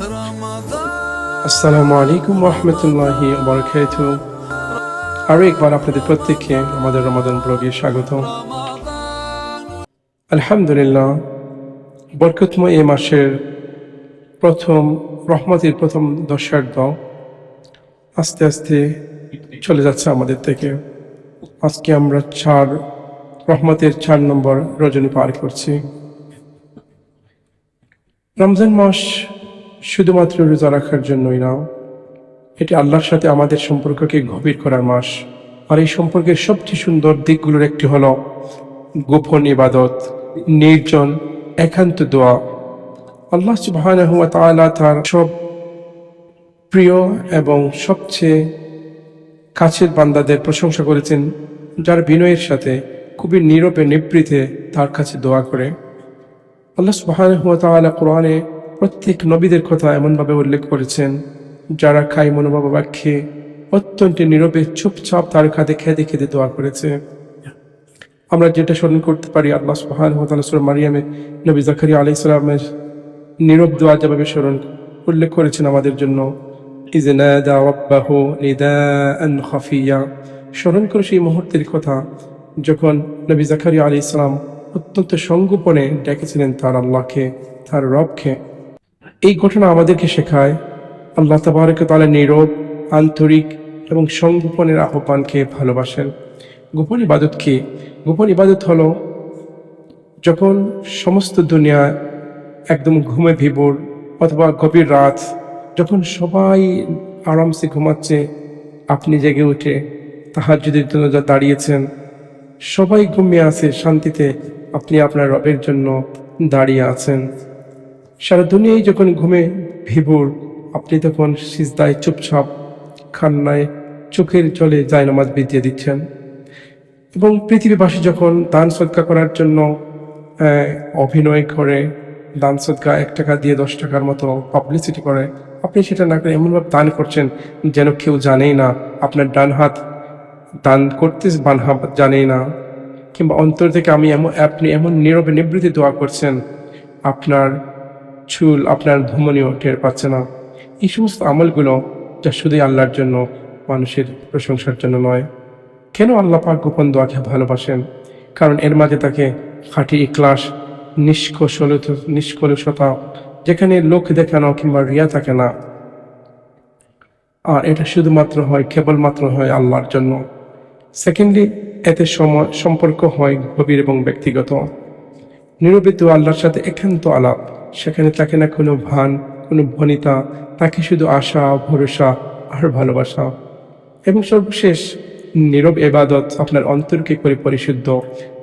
আসসালামু আলাইকুম রহমতুল্লাহি ওয়া বারাকাতুহু। আরও একবার আপনাদের প্রত্যেককে আমাদের রমাদান ব্লগে স্বাগত। আলহামদুলিল্লাহ, বরকতময় এই মাসের প্রথম রহমতের প্রথম দশার্ধ আস্তে আস্তে চলে যাচ্ছে আমাদের থেকে। আজকে আমরা রহমতের 4 নম্বর রজনী পার করছি। রমজান মাস শুধুমাত্র রোজা রাখার জন্যই না, এটি আল্লাহর সাথে আমাদের সম্পর্ককে গভীর করার মাস। আর এই সম্পর্কের সবচেয়ে সুন্দর দিকগুলোর একটি হলো গোপন ইবাদত, নির্জন একান্ত দোয়া। আল্লাহ সুবহানাহু ওয়া তাআলা তার সব প্রিয় এবং সবচেয়ে কাছের বান্দাদের প্রশংসা করেছেন যারা বিনয়ের সাথে খুবই নীরবে নিবৃতে তার কাছে দোয়া করে। আল্লাহ সুবহানাহু ওয়া তাআলা কোরআনে প্রত্যেক নবীদের কথা এমনভাবে উল্লেখ করেছেন যারা খাই মনোভাব বাক্যে অত্যন্ত নীরবে চুপচাপ তার কাঁধে খেতে খেতে দোয়া করেছে। আমরা যেটা স্মরণ করতে পারি, আল্লাহ সুবহানাহু ওয়া তাআলা সূরা মারিয়ামে নবী জাকারিয়া আলাইহিস সালামের নীরব দোয়া যেভাবে উল্লেখ করেছেন আমাদের জন্য, ইয নাদা রাব্বাহু নিদাআন খাফিয়া। স্মরণ করে সেই মুহূর্তের কথা যখন নবী জাকারিয়া আলাইহিস সালাম অত্যন্ত সংগোপনে ডেকেছিলেন তার আল্লাহকে, তার রবকে। এই ঘটনা আমাদেরকে শেখায় আল্লাহ তাবারক ওয়া তাআলা নীরব, আন্তরিক এবং সংগোপনের আহ্বানকে ভালোবাসেন। গোপন ইবাদত কি? গোপন ইবাদত হলো যখন সমস্ত দুনিয়া একদম ঘুমে ভিভোর অথবা গভীর রাত, যখন সবাই আরামসে ঘুমাচ্ছে, আপনি জেগে উঠে তাহাজ্জুদের জন্য দাঁড়িয়েছেন, সবাই ঘুমিয়ে আছে শান্তিতে, আপনি আপনার রবের জন্য দাঁড়িয়ে আছেন। সারা দুনিয়ায় যখন ঘুমে ভিভোর, আপনি তখন সিজদায় চুপচাপ কান্নায় চোখের জলে জায়নামাজ বিছিয়ে দিচ্ছেন। এবং পৃথিবীবাসী যখন দান সদকা করার জন্য অভিনয় করে, দান সদকা 1 টাকা দিয়ে 10 টাকার মতো পাবলিসিটি করে, আপনি সেটা না করে এমনভাবে দান করছেন যেন কেউ জানেই না আপনার ডান হাত দান করতে, বাম হাত জানেই না। কিংবা অন্তর থেকে আপনি এমন নীরবে নিবৃত্তি দোয়া করছেন, আপনার চুল, আপনার ধমনীয় টের পাচ্ছে না। এই সমস্ত আমলগুলো যা শুধুই আল্লাহর জন্য, মানুষের প্রশংসার জন্য নয়। কেন আল্লাহ পাক গোপন দোয়াকে ভালোবাসেন? কারণ এর মাঝে তাকে খাঁটি ইখলাস, নিষ্কলুষতা, যেখানে লোক দেখানো কিংবা রিয়া থাকে না। আর এটা শুধুমাত্র হয়, কেবলমাত্র হয় আল্লাহর জন্য। সেকেন্ডলি, এতে সম্পর্ক হয় গভীর এবং ব্যক্তিগত। নীরবে দোয়া আল্লাহর সাথে একান্ত আলাপ, সেখানে থাকে না কোনো ভান, কোনো ভনিতা, তাকে শুধু আশা, ভরসা আর ভালোবাসা। এবং সর্বশেষ, নীরব ইবাদত আপনার অন্তরকে করে পরিশুদ্ধ।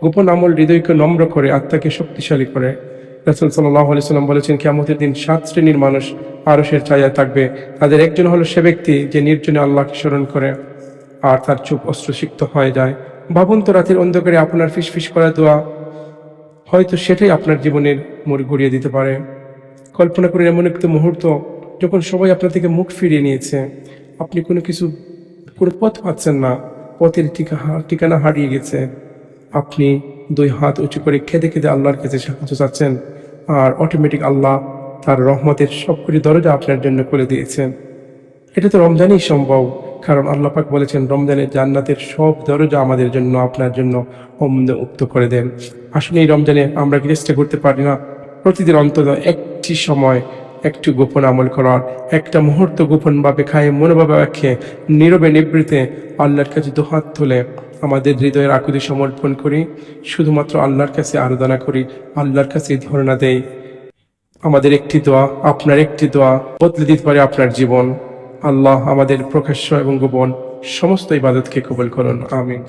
গোপন আমল হৃদয়কে নম্র করে, আত্মাকে শক্তিশালী করে। রাসূল সাল্লাল্লাহু আলাইহি সাল্লাম বলেছেন, কিয়ামতের দিন 7 শ্রেণীর মানুষ আরশের ছায়ায় থাকবে। তাদের একজন হলো সে ব্যক্তি যে নির্জনে আল্লাহকে স্মরণ করে আর তার চোখ অশ্রুসিক্ত হয়ে যায়। ভাবুন তো, রাতের অন্ধকারে আপনার ফিসফিস করা দোয়া, হয়তো সেটাই আপনার জীবনের মোড় ঘুরিয়ে দিতে পারে। কল্পনা করে এমন একটা মুহূর্ত যখন সবাই আপনার থেকে মুখ ফিরিয়ে নিয়েছে, আপনি কোনো পথ পাচ্ছেন না, পথের ঠিকানা হারিয়ে গেছে। আপনি 2 হাত উঁচু করে খেদে খেদে আল্লাহর কাছে সাহায্য চাচ্ছেন, আর অটোমেটিক আল্লাহ তার রহমতের সবকটি দরজা আপনার জন্য খুলে দিয়েছেন। এটা তো রমজানেই সম্ভব, কারণ আল্লাহ পাক বলেছেন রমজানের জান্নাতের সব দরজা আমাদের জন্য, আপনার জন্য উন্মুক্ত করে দেন। আসলে এই রমজানে আমরা কি চেষ্টা করতে পারি না প্রতিদিন অন্তত একটি সময় একটু গোপন আমল করার, একটা মুহূর্ত গোপনভাবে খায় মনোভাবে রাখে নীরবে নিবৃতে আল্লাহর কাছে 2 হাত তুলে আমাদের হৃদয়ের আকুতি সমর্পণ করি, শুধুমাত্র আল্লাহর কাছে আরাধনা করি, আল্লাহর কাছে ধর্ণা দেই। আমাদের একটি দোয়া, আপনার একটি দোয়া বদলে দিতে পারে আপনার জীবন। আল্লাহ আমাদের প্রকাশ্য এবং গোপন সমস্ত ইবাদতকে কবুল করুন। আমিন।